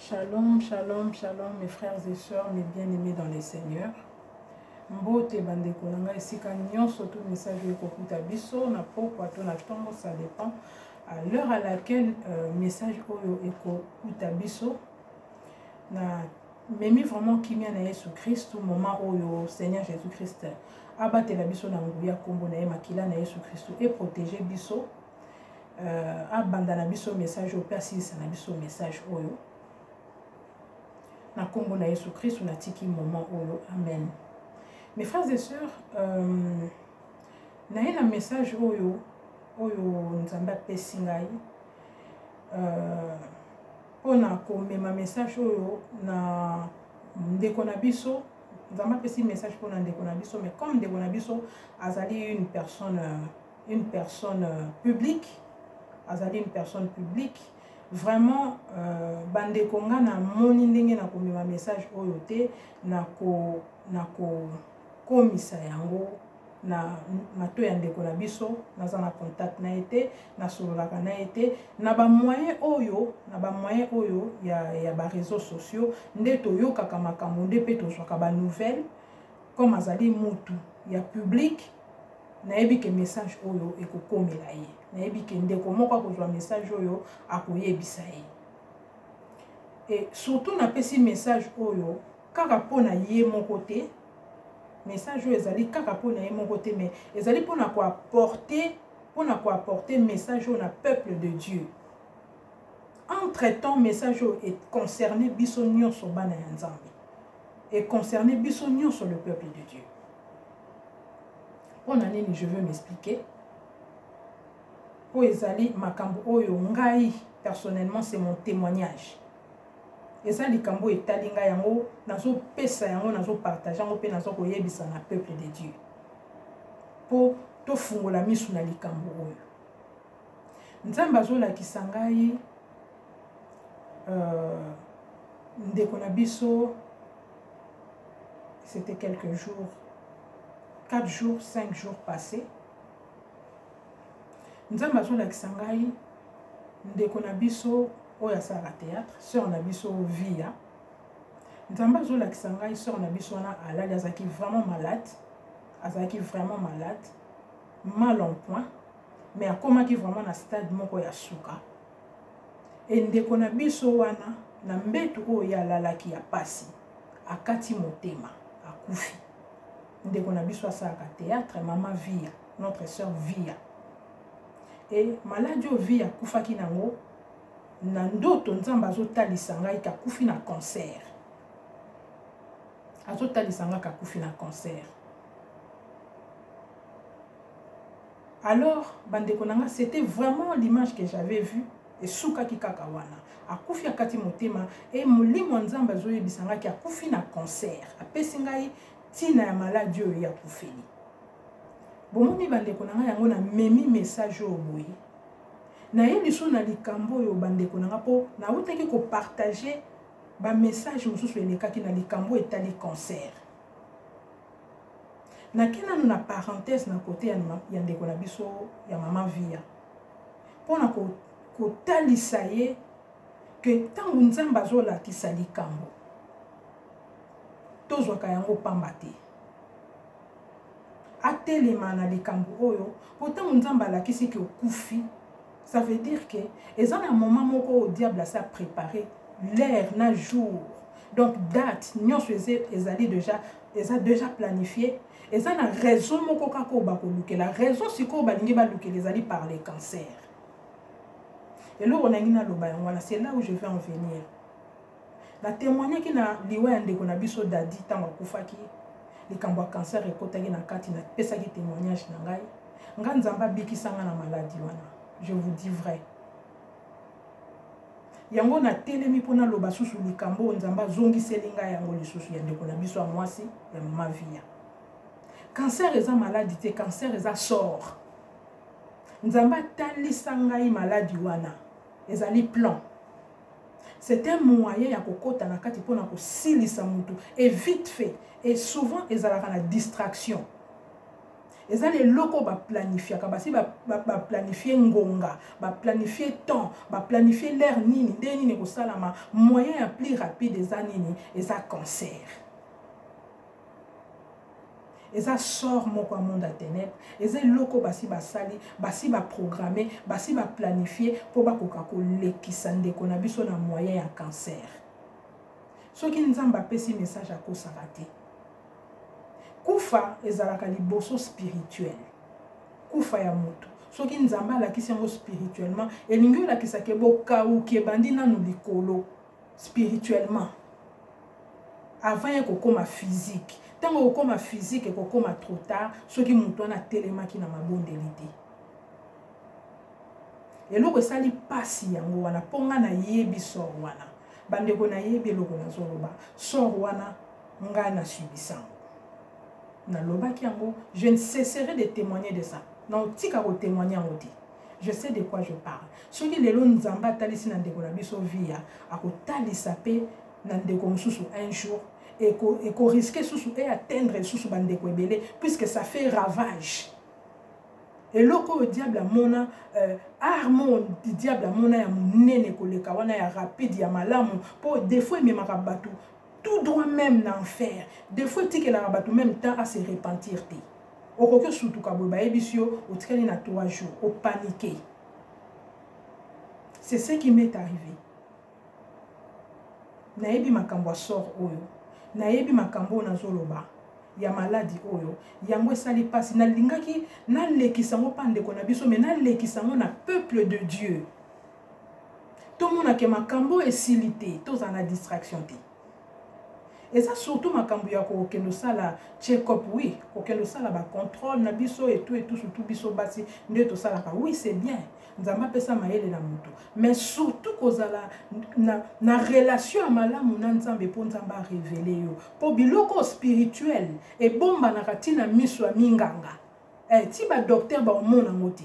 Shalom, shalom, shalom, mes frères et sœurs, mes bien-aimés dans les Seigneurs. Mbote bandeko nanga esika nyonso tout message ekokuta biso na pokwa to na tongo, ça dépend à l'heure à laquelle message oyo ekokuta biso na memi vraiment kimia na Yesu Christ moment oyo Seigneur Jésus Christ abatela biso na nguya kombo na ye makila na Yesu Christ et protéger biso abanda na biso message au persiste na biso message oyo na kombo na Yesu Christ na tiki moment oyo amen. Mes frères et sœurs, na un message oyo nzamba pesi ngai pona ko mema message oyo na ndeko na biso nzamba pesi message pona ndeko na biso, mais comme ndeko na biso azali une personne publique, azali une personne publique vraiment bandeko nga na moni ndenge na ko mema message oyo te na ko komisa yango na mato ya ndeko na biso naza na contact na ete na sololaka na ete na ba moyen oyo ya ba réseaux sociaux nde toyokaka makambo nde pe tozwaka ba nouvelle comme azali mutu ya public nayebi ke message oyo ekokomela ye, nayebi ke ndeko moko akozwa message oyo akoyebisa ye, et surtout napesi message oyo kaka pona ye moko te, message oyo ezali kaka pona ye moko te, mais ezali pona ko apporter message oyo na peuple de Dieu. Entre-temps message oyo est concerné biso nyonso bana ya Nzambe, et concerné biso nyonso le peuple de Dieu. Pona nini je veux m'expliquer po ezali makambo oyo ngai personnellement c'est mon témoignage. Eza likambo etali ngai yango nazo pesa yango nazo partager yango pe nazo koyebisa na peuple de Dieu po to fungola misu na likambo oyo Nzambe azolakisa ngai ndeko na biso. C'était quelques jours, 4 jours, 5 jours passés. Nzambe azolakisa ngai ndeko na biso oyo asala théâtre, sœur na biso Via. Nzambe azolakisa ngai sœur na biso wana alali azalaki vraiment malade, mal en point, mais akomaki vraiment na stade moko ya suka. Et ndeko na biso wana na mbetu oyo alalaki ya pasi akati motema akufi. Ndeko na biso asalaka théâtre, maman Via, notre sœur Via. Et maladie Via akufaki nango na ndoto Nzambe azotalisa ngai kakufi na cancer. Azotalisa ngai kakufi na cancer. Alors bandeko nanga, c'était vraiment l'image que j'avais vue et suka kikaka wana akufi akati motema et molimo Nzambe azoyebisa ngai ki akufi na cancer, apesi ngai tina ya maladie oyo ya kufeli. Bomoni bandeko nanga yango na memi message oyo boye na ye liso na likambo oyo bandeko nanga po na utaki ko partager ba message mosusu elekaki na likambo etali cancer. Na kina na parenthèse na côté ya ndeko na biso ya maman Via pona ko talisa ye que tangu Nzambe azolakisa likambo tozwaka yango pamba te, atelema na likambo oyo po tangu Nzambe alakisi ke okufi. Ça veut dire que ils ont un moment où le diable a préparé l'heure, le jour, donc date, ils ont déjà planifié. Ils ont une raison la raison c'est que les alliés par les cancers. Et là c'est là où je vais en venir. La témoignage qui na liwa yande ko na biso dadi tango kufaki likambo cancer et kotaki na kati na pesa ki témoignage na ngai nga Nzamba bikisanga na maladie wana. Je vous dis vrai. Yango na telemi pona loba susu likambo Nzamba zongi selinga yango lisusu ya ndeko na biso amwasi ya mama Via. Cancer eza maladie te, cancer eza sort. Nzamba talisa ngai maladie wana ezali plan. C'est un moyen ya kokota na kati pona ko silisa mutu et vite fait, et souvent ezalaka na distraction. eza les loko ba planifier ka basi ba planifier ngonga ba planifier temps ba planifier l'air nini ndeni ne ko salama moyen ya plus rapide eza nini eza cancer eza sort moko ya monde à ténèbres eza loko basi basali basi ba programmer basi ba planifier po bakoka kolekisa ndeko na biso na moyen ya cancer soki nzamba apesi message akosaka te kufa ezalaka liboso spirituel kufa ya moto soki nzamba alakisi yango spirituellement elingi olakisaka bokauki ebandi nanu likolo spirituellement avant ya kokoma physique ntango kokoma physique ekokoma trop tard soki moto wana atelemaki na mabondeli te eloko esali pasi yango wana mpo nga nayebi sor wana bandeko nayebi eloko nazoloba sor wana ngai nasubisango nalobaki yango je ne cesserai de témoigner de ça naotika kotémoigner yango te je sais de quoi je parle soki lelo nzamba atalisi na ndeko na biso via akotalisa mpe na ndeko mosusu un jour ekoriske susu atteindre susu bandeko ebele puisque ça fait ravage eloko oyo diable amona arme oyo diable amona ya monene koleka wana ya rapide ya malamu mpo des fois ememaka bato tout droit même en enfer des fois tikelaka bato même temps à se repentir te okoki osutuka boye bayebisi yo otikali na 3 jours opaniqué c'est ce qui m'est arrivé nayebi makambo asor oyo nayebi makambo oyo nazoloba ya maladi oyo yango esali pasi nalingaki nalekisa yango mpa ndeko na biso me nalekisa yango na peuple de Dieu tomonake makambo esili te tozala na distraction te eza surtout makambo ya kokende osala check-up oui kokende osala bacontrôle na biso et tout surtout biso basi nde tosalaka oui c'est bien nzambe apesa mayele na moto mais surtout kozala na relation ya malamu na nzambe mpo nzambe arevele yo mpo biloko spirituel ebombanaka ntina miso ya minganga ti badokter baomona yango te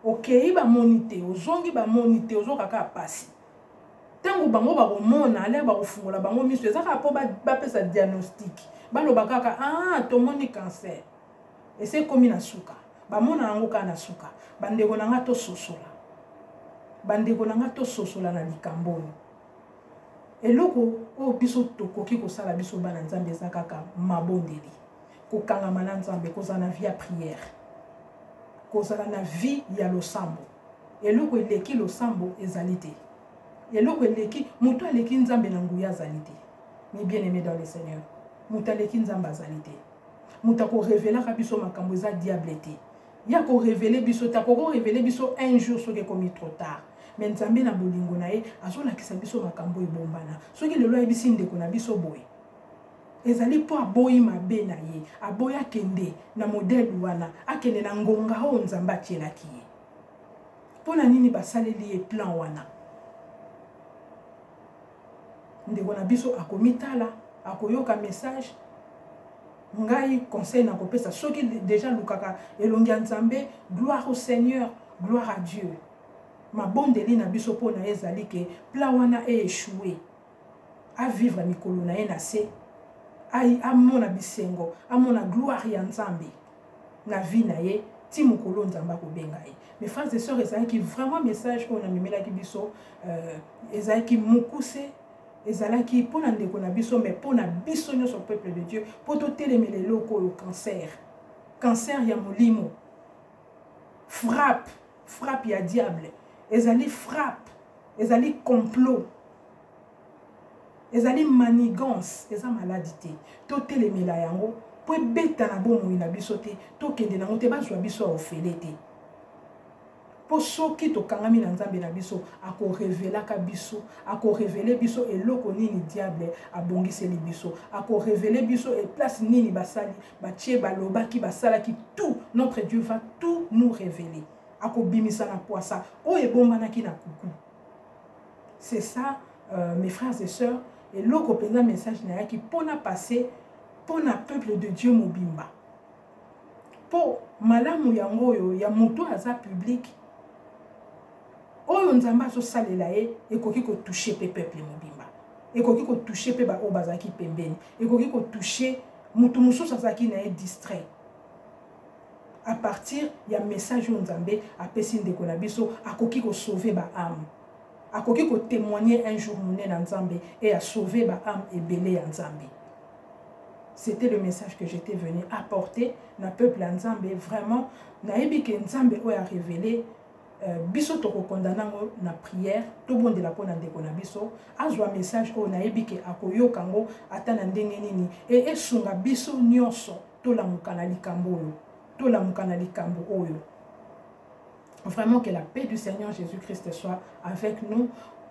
okei bamoni te ozongi bamoni te ozokaka pasi tango bango bakomona ale bakofungola bango miso ezaka mpo bapesa diagnostic baloba kaka tomoni cancer ese ekomi na suka bamona yango kaka na suka bandeko na nga tososola bandeko na nga tososola na likambo oyo eloko oyo biso tokoki kosala biso bana nzambe eza kaka mabondeli kokangama na nzambe kozala na vie ya prière kozala na vie ya losambo eloko eleki losambo ezali te eloko eleki moto aleki nzambe na nguya azali te mi bien aimé dans le Seigneur moto aleki nzambe azali te moto akorevelaka biso makambo eza diable te ya korevele biso ta korevele biso un jour soki ekomi trop tard mais nzambe na bolingo na ye azolakisa biso makambo ebombana soki lelo ayebisi ndeko na biso boye ezali mpo aboyi mabe na ye aboyi akende na modele wana akende na ngonga oyo nzambe atielaki ye mpo na nini basaleli ye plan wana ndeko na biso akomitala akoyoka message ngai conseil na kopesa soki déjà lukaka elongi ya nzambe gloire au Seigneur gloire à Dieu mabondeli na biso mpo na ye ezali ke plan wana échoué a vivre mikolo na ye na se amona bisengo amona gloire ya nzambe na vie na ye ti mokolo nzambe akobenga ye mes frères et sœurs ezalaki vraiment message oyo namemelaki biso ezalaki mokuse ezalaki mpo na ndeko na biso mais mpo na biso nyonso peuple de Dieu mpo totelemela eloko oyo cancer ya molimo frappe ya diable ezali frappe ezali complot ezali manigance eza maladi te totelemela yango mpo ebeta na bomoi na biso te tokende nango te bazwa biso ya ofele te po soki tokangami na nzambe na biso akorevelaka biso akorevele biso eloko nini diable abongiseli biso akorevele biso et place nini basali batie balobaki basalaki tout notre Dieu va tout nous révéler akobimisa na poisa oyo ebombanaki na kuku c'est ça mes frères et sœurs eloko penza message na yaki pona passer pona peuple de Dieu mobimba po malamu yango oyo ya moto aza public oyo nzambe azosalela ye ekoki kotouche pe peuple mobimba ekoki kotouche pe baoyo bazalaki pembeni ekoki kotouche moto mosusu azalaki na ye distrait à partir ya message oyo Nzambe apesi ndeko na biso akoki ko sauver ba âme, akoki ko témoigner un jour monene na Nzambe et à sauver ba âme ebele ya Nzambe. C'était le message que j'étais venu apporter na peuple ya Nzambe. Vraiment nayebi ke Nzambe oyo a révélé biso toko condamner na prière to bondela pona ndeko na biso azwa message oyo nayebi ke akoyoka ngo ata na ndenge nini et esunga biso nyonso to la mukana likambo oyo, to la mukana likambo oyo. Vraiment que la paix du Seigneur Jésus-Christ soit avec nous.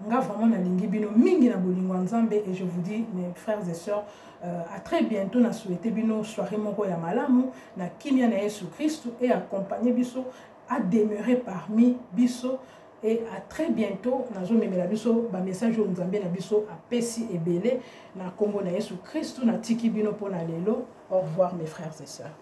Nga vraiment nalingi bino mingi na bolingo Nzambe, et je vous dis mes frères et sœurs à très bientôt. Na souhaité bino soirée moko ya malamu na kimia na Yesu Christ et accompagner biso à demeurer parmi biso, et à très bientôt. Nazo memela biso ba message o Nzambe na biso apesi ebele na kombo na Yesu Christ na tiki bino pona lelo. Au revoir mes frères et sœurs.